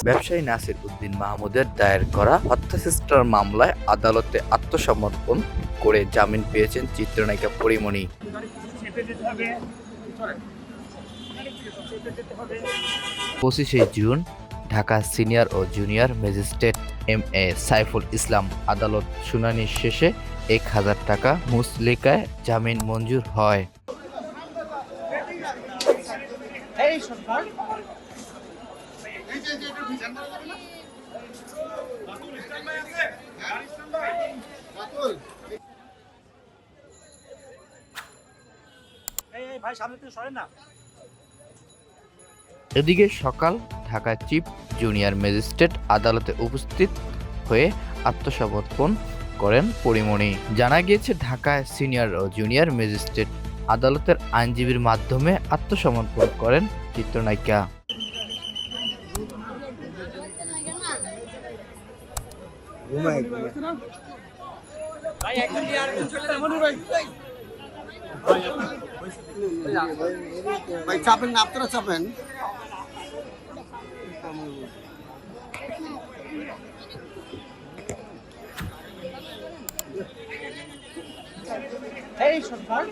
ব্যবসায়ী নাসির উদ্দিন মাহমুদের দায়ের করা হত্যাচেষ্টার মামলায় আদালতে আত্মসমর্পণ করে জামিন পেয়েছেন চিত্রনায়িকা পরীমণি। 25শে জুন ঢাকা সিনিয়র ও junior magistrate M A. Saiful Islam আদালত শুনানি শেষে 1000 টাকা মুচলেকায় জামিন মঞ্জুর হয়। এদিকে সকাল ঢাকা চিফ জুনিয়র ম্যাজিস্ট্রেট আদালতে উপস্থিত হয়ে আত্মসমর্পণ করেন পরীমণি। জানা গিয়েছে, ঢাকায় সিনিয়র ও জুনিয়র ম্যাজিস্ট্রেট আদালতের আইনজীবীর মাধ্যমে আত্মসমর্পণ করেন চিত্রনায়িকা। ভাই চাপেন না, আপনারা চাপেন। এই সরকার